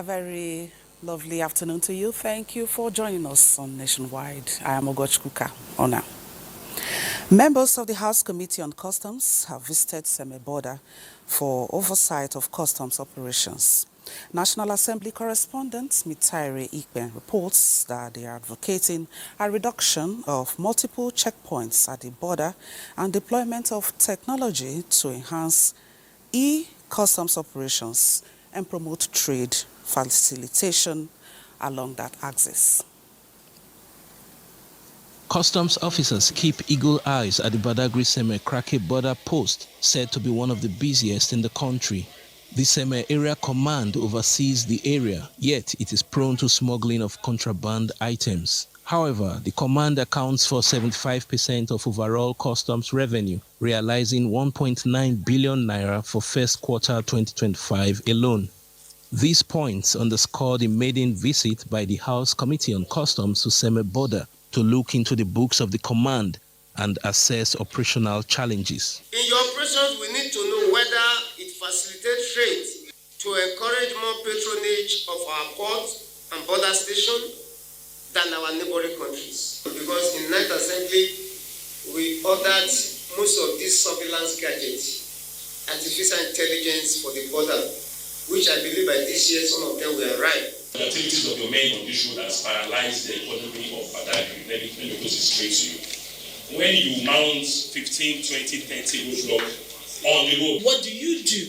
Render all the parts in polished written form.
very lovely afternoon to you. Thank you for joining us on Nationwide. I am Ogochkuka Ona. Members of the House Committee on Customs have visited Seme border for oversight of customs operations. National Assembly correspondent Mitaire Ikpen reports that they are advocating a reduction of multiple checkpoints at the border and deployment of technology to enhance e-customs operations and promote trade facilitation along that axis. Customs officers keep eagle eyes at the Badagry-Seme Krake border post, said to be one of the busiest in the country. The Seme Area Command oversees the area, yet it is prone to smuggling of contraband items. However, the command accounts for 75% of overall customs revenue, realizing 1.9 billion naira for first quarter 2025 alone. These points underscore the maiden visit by the House Committee on Customs to Seme border to look into the books of the command and assess operational challenges. In your operations, we need to know whether it facilitates trade to encourage more patronage of our ports and border stations than our neighboring countries. Because in Night Assembly, we ordered most of these surveillance gadgets, artificial intelligence for the border, which I believe by this year some of them will arrive. The activities of your men on this road has paralyzed the economy of Badagry. Let me put it straight to you. When you mount 15, 20, 30 roadblock on the road. What do you do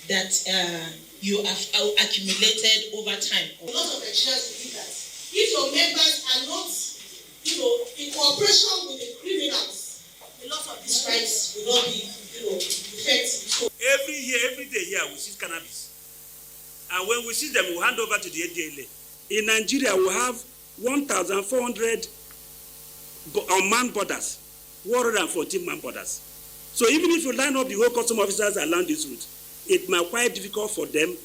that you have accumulated over time? A lot of Nigerians believe that if your members are not, in cooperation with the criminals, a lot of these crimes will not be, effective. Every year, every day here, we seize cannabis. And when we seize them, we hand over to the ADLA. In Nigeria, we have 1,400 unmanned borders, 114 manned borders. So even if you line up the whole custom officers along this route, it might be quite difficult for them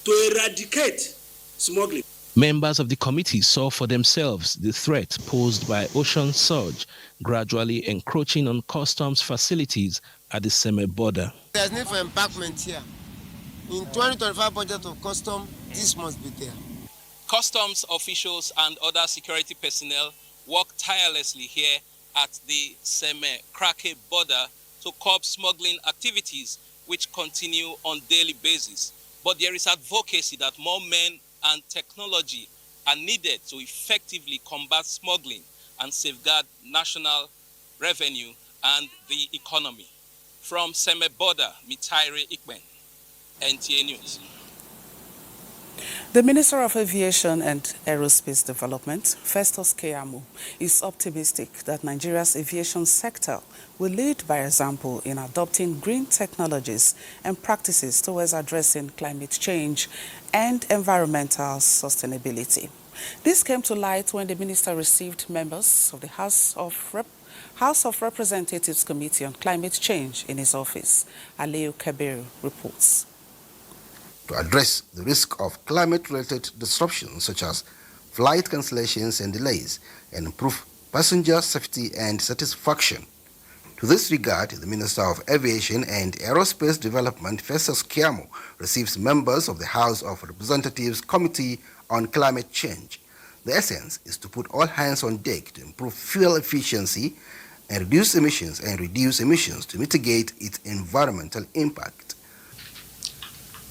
to eradicate smuggling. Members of the committee saw for themselves the threat posed by ocean surge, gradually encroaching on customs facilities at the Seme border. There's need for embankment here. In 2025 budget of custom, this must be there. Customs officials and other security personnel work tirelessly here at the Seme Krake border to curb smuggling activities which continue on daily basis. But there is advocacy that more men and technology are needed to effectively combat smuggling and safeguard national revenue and the economy. From Seme border, Mitaire Ikpen, NTA News. The Minister of Aviation and Aerospace Development, Festus Keyamo, is optimistic that Nigeria's aviation sector will lead by example in adopting green technologies and practices towards addressing climate change and environmental sustainability. This came to light when the minister received members of the House of Representatives Committee on Climate Change in his office. Aliyu Kabiru reports. To address the risk of climate-related disruptions such as flight cancellations and delays and improve passenger safety and satisfaction. To this regard, the Minister of Aviation and Aerospace Development, Festus Keyamo, receives members of the House of Representatives Committee on Climate Change. The essence is to put all hands on deck to improve fuel efficiency and reduce emissions to mitigate its environmental impact.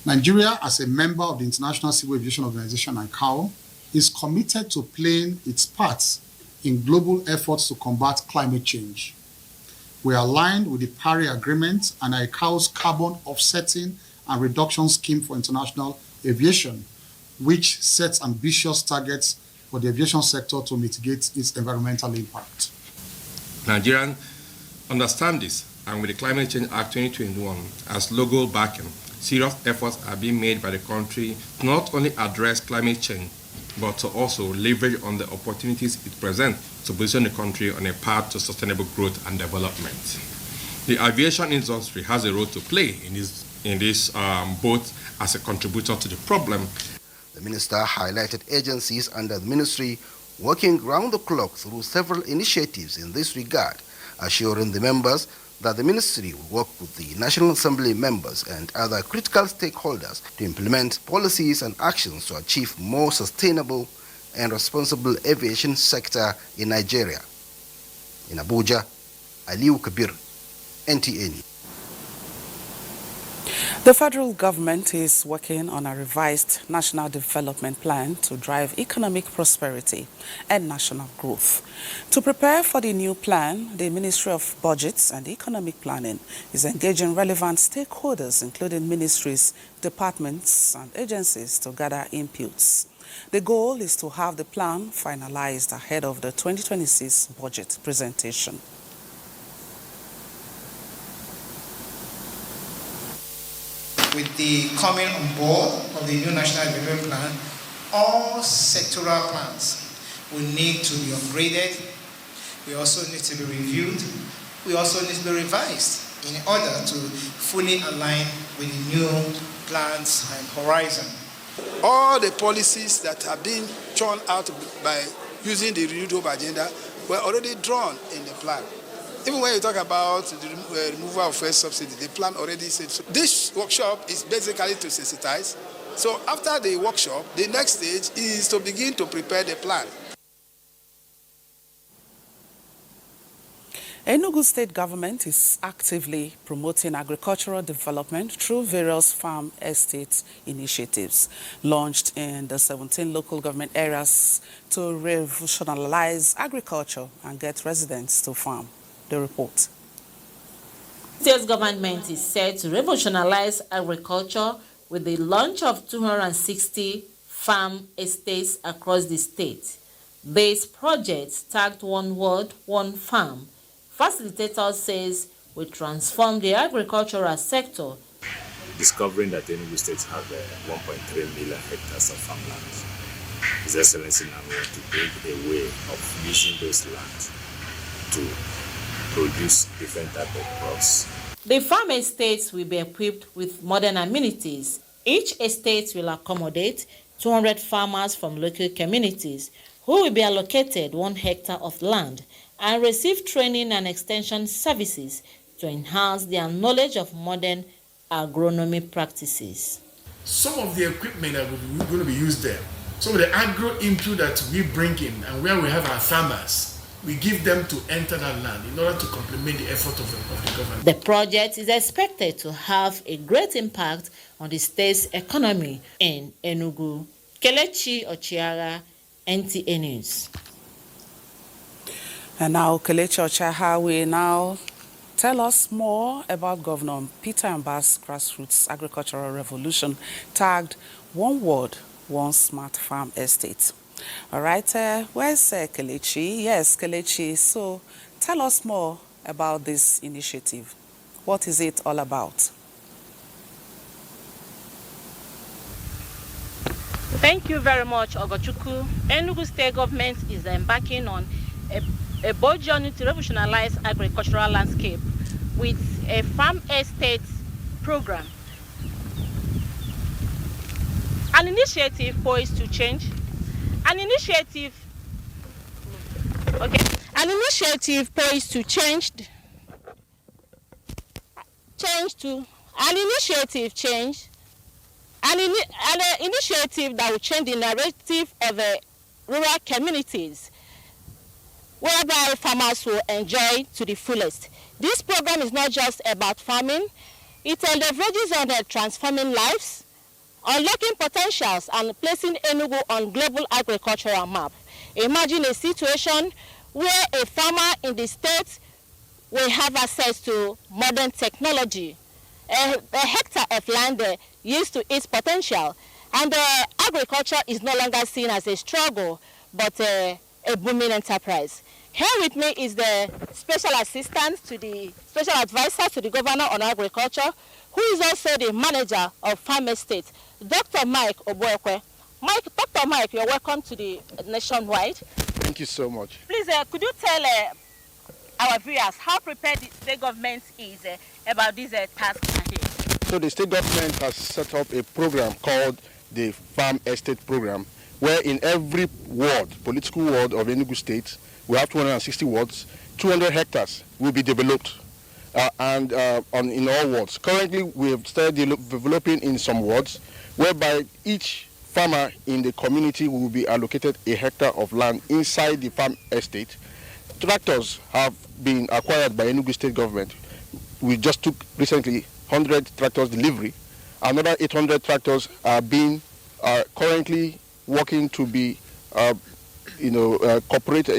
Nigeria, as a member of the International Civil Aviation Organization, ICAO, is committed to playing its part in global efforts to combat climate change. We are aligned with the Paris Agreement and ICAO's carbon offsetting and reduction scheme for international aviation, which sets ambitious targets for the aviation sector to mitigate its environmental impact. Nigerians understand this, and with the Climate Change Act 2021 as logo backing, serious efforts are being made by the country to not only address climate change, but to also leverage on the opportunities it presents to position the country on a path to sustainable growth and development. The aviation industry has a role to play in this both as a contributor to the problem. The minister highlighted agencies under the ministry working round the clock through several initiatives in this regard, assuring the members that the ministry will work with the National Assembly members and other critical stakeholders to implement policies and actions to achieve more sustainable and responsible aviation sector in Nigeria. In Abuja, Aliu Kabir, NTA. The federal government is working on a revised national development plan to drive economic prosperity and national growth. To prepare for the new plan, the Ministry of Budgets and Economic Planning is engaging relevant stakeholders, including ministries, departments, and agencies, to gather inputs. The goal is to have the plan finalized ahead of the 2026 budget presentation. With the coming on board of the new National Development Plan, all sectoral plans will need to be upgraded. We also need to be reviewed. We also need to be revised in order to fully align with the new plans and horizon. All the policies that have been churned out by using the renewed hope agenda were already drawn in the plan. Even when you talk about the removal of fuel subsidy, the plan already said so. This workshop is basically to sensitize. So after the workshop, the next stage is to begin to prepare the plan. Enugu State Government is actively promoting agricultural development through various farm estate initiatives launched in the 17 local government areas to revolutionize agriculture and get residents to farm. The report. State government is set to revolutionize agriculture with the launch of 260 farm estates across the state. This project, tagged One World, One Farm, facilitator says will transform the agricultural sector. Discovering that Enugu State has 1.3 million hectares of farmland, His Excellency now wants to bring a way of using those lands to produce different types of crops. The farm estates will be equipped with modern amenities. Each estate will accommodate 200 farmers from local communities who will be allocated 1 hectare of land and receive training and extension services to enhance their knowledge of modern agronomy practices. Some of the equipment that we're going to be used there, some of the agro input that we bring in and where we have our farmers, we give them to enter that land in order to complement the effort of the government. The project is expected to have a great impact on the state's economy in Enugu. Kelechi Ochiara, NTA News. And now Kelechi Ochiara will now tell us more about Governor Peter Mbah's grassroots agricultural revolution tagged One World, One Smart Farm Estate. All right, where's Kelechi? Yes, Kelechi. So tell us more about this initiative. What is it all about? Thank you very much, Ogochukwu. Enugu State Government is embarking on a bold journey to revolutionize agricultural landscape with a farm estate program. An initiative poised to change. An initiative poised to change an initiative that will change the narrative of rural communities, whereby farmers will enjoy to the fullest. This program is not just about farming, it leverages on transforming lives, unlocking potentials, and placing Enugu on global agricultural map. Imagine a situation where a farmer in the state will have access to modern technology. A hectare of land yields to its potential, and agriculture is no longer seen as a struggle, but a booming enterprise. Here with me is the special assistant to the special advisor to the governor on agriculture, who is also the manager of Farm Estate, Dr. Mike Obuekwe. Dr. Mike, you're welcome to the Nationwide. Thank you so much. Please, could you tell our viewers how prepared the state government is about this task ahead? So the state government has set up a program called the Farm Estate Program, where in every ward, political ward of Enugu State, we have 260 wards, 200 hectares will be developed. in all wards. Currently, we have started developing in some wards whereby each farmer in the community will be allocated a hectare of land inside the farm estate. Tractors have been acquired by Enugu State government. We just took recently 100 tractors delivery. Another 800 tractors are being currently working to be incorporated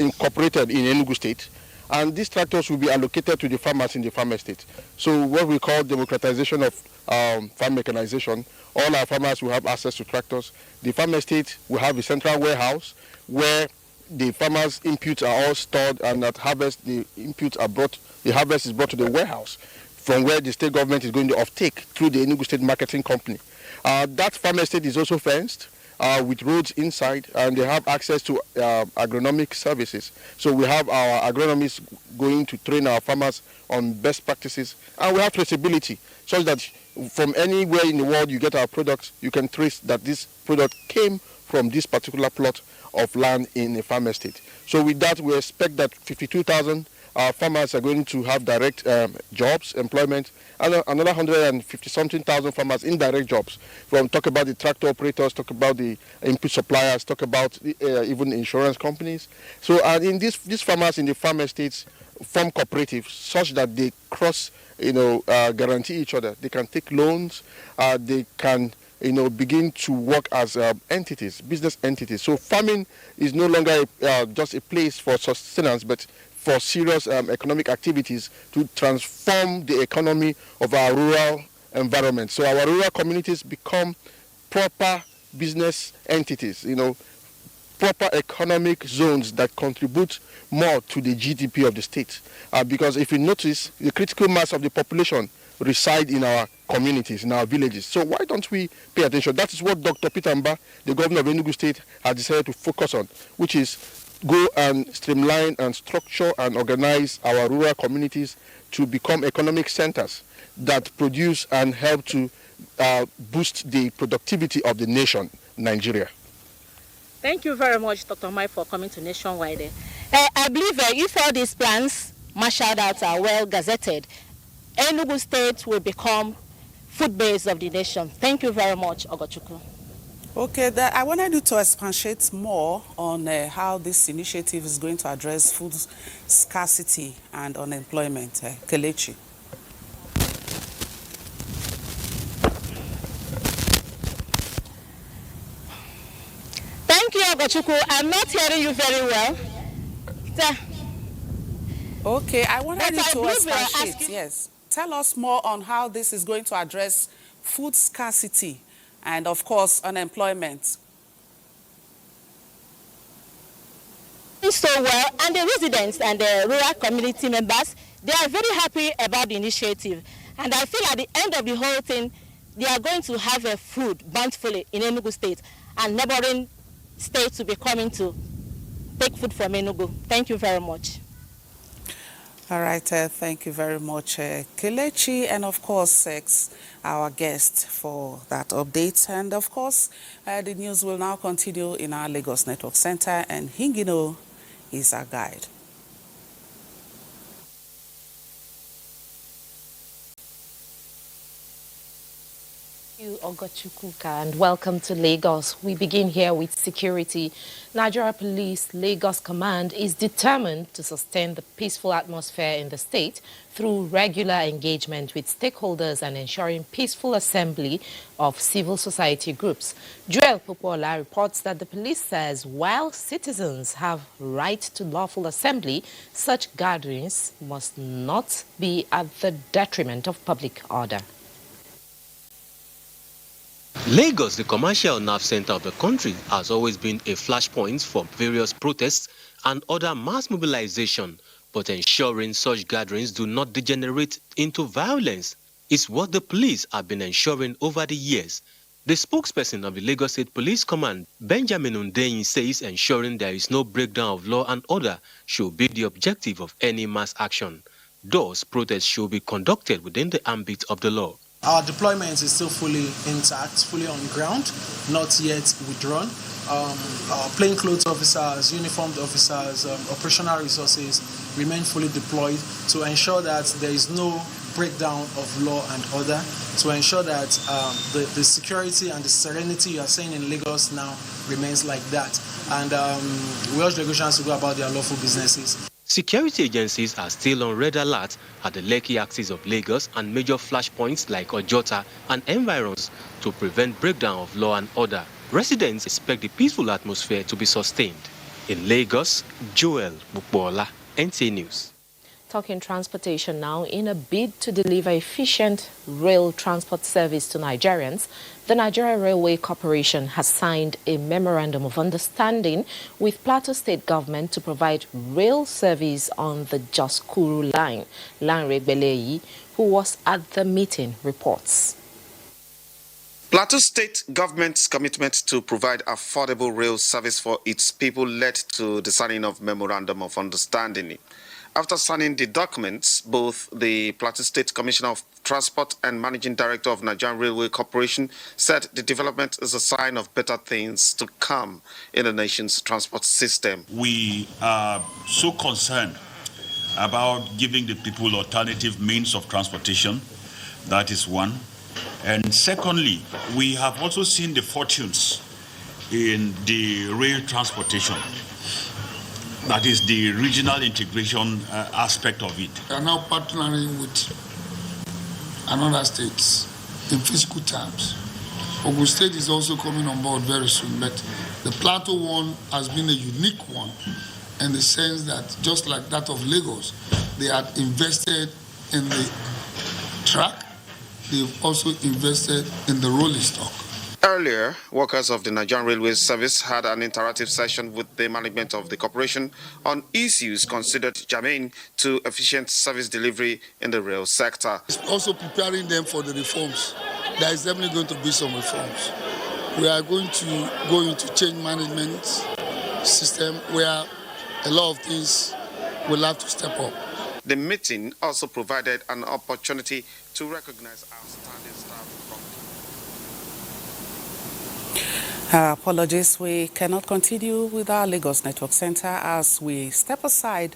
in Enugu State. And these tractors will be allocated to the farmers in the farm estate. So what we call democratization of farm mechanization, all our farmers will have access to tractors. The farm estate will have a central warehouse where the farmers' inputs are all stored, and at harvest the inputs are brought, the harvest is brought to the warehouse from where the state government is going to offtake through the Enugu State Marketing Company. That farm estate is also fenced with roads inside, and they have access to agronomic services. So we have our agronomists going to train our farmers on best practices, and we have traceability such that from anywhere in the world you get our products, you can trace that this product came from this particular plot of land in a farm estate. So with that, we expect that 52,000 farmers are going to have direct jobs, employment, and another 150-something thousand farmers indirect jobs. Talk about the tractor operators, talk about the input suppliers, talk about even insurance companies. So in these farmers in the farm estates form cooperatives such that they cross, guarantee each other. They can take loans, they can begin to work as entities, business entities. So farming is no longer just a place for sustenance, but for serious economic activities to transform the economy of our rural environment. So our rural communities become proper business entities, proper economic zones that contribute more to the GDP of the state. Because if you notice, the critical mass of the population reside in our communities, in our villages. So why don't we pay attention? That is what Dr. Peter Mba, the governor of Enugu State, has decided to focus on, which is go and streamline and structure and organize our rural communities to become economic centers that produce and help to boost the productivity of the nation, Nigeria. Thank you very much, Dr. Mike, for coming to Nationwide. I believe if all these plans marshaled out are well gazetted, Enugu State will become food base of the nation. Thank you very much, Ogochukwu. Okay, I wanted you to expatiate more on how this initiative is going to address food scarcity and unemployment. Kelechi. Thank you, Ogochukwu. I'm not hearing you very well. Okay, I wanted you to expatiate, yes. Tell us more on how this is going to address food scarcity and, of course, unemployment. So well, and the residents and the rural community members, they are very happy about the initiative. And I feel at the end of the whole thing, they are going to have a food bountifully in Enugu State, and neighboring states will be coming to take food from Enugu. Thank you very much. All right, thank you very much, Kelechi, and of course, our guest for that update. And of course, the news will now continue in our Lagos Network Center, and Hingino is our guide. Thank you, Ogochukwu, and welcome to Lagos. We begin here with security. Nigeria Police Lagos Command is determined to sustain the peaceful atmosphere in the state through regular engagement with stakeholders and ensuring peaceful assembly of civil society groups. Joel Popola reports that the police says while citizens have right to lawful assembly, such gatherings must not be at the detriment of public order. Lagos, the commercial nerve center of the country, has always been a flashpoint for various protests and other mass mobilization, but ensuring such gatherings do not degenerate into violence is what the police have been ensuring over the years. The spokesperson of the Lagos State Police Command, Benjamin Undeyin, says ensuring there is no breakdown of law and order should be the objective of any mass action. Thus, protests should be conducted within the ambit of the law. Our deployment is still fully intact, fully on ground, not yet withdrawn. plainclothes officers, uniformed officers, operational resources remain fully deployed to ensure that there is no breakdown of law and order, to ensure that the security and the serenity you are seeing in Lagos now remains like that. And we urge Lagosians to go about their lawful businesses. Security agencies are still on red alert at the Lekki axis of Lagos and major flashpoints like Ojota and environs to prevent breakdown of law and order. Residents expect the peaceful atmosphere to be sustained. In Lagos, Joel Mukbola, NTA News. Talking transportation now, in a bid to deliver efficient rail transport service to Nigerians, the Nigerian Railway Corporation has signed a memorandum of understanding with Plateau State government to provide rail service on the Jos-Kuru line. Lanre Beleyi, who was at the meeting, reports. Plateau State government's commitment to provide affordable rail service for its people led to the signing of Memorandum of Understanding. After signing the documents, both the Plateau State Commissioner of Transport and Managing Director of Nigerian Railway Corporation said the development is a sign of better things to come in the nation's transport system. We are so concerned about giving the people alternative means of transportation. That is one. And secondly, we have also seen the fortunes in the rail transportation. That is the regional integration aspect of it. We are now partnering with another states in physical terms. Ogun State is also coming on board very soon, but the Plateau one has been a unique one in the sense that just like that of Lagos, they had invested in the track, they've also invested in the rolling stock. Earlier, workers of the Nigerian Railway Service had an interactive session with the management of the corporation on issues considered germane to efficient service delivery in the rail sector. It's also preparing them for the reforms. There is definitely going to be some reforms. We are going to go into change management system where a lot of things will have to step up. The meeting also provided an opportunity to recognize outstanding staff. Apologies, we cannot continue with our Lagos Network Center as we step aside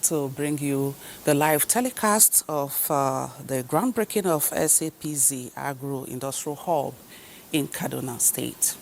to bring you the live telecast of the groundbreaking of SAPZ Agro-Industrial Hub in Kaduna State.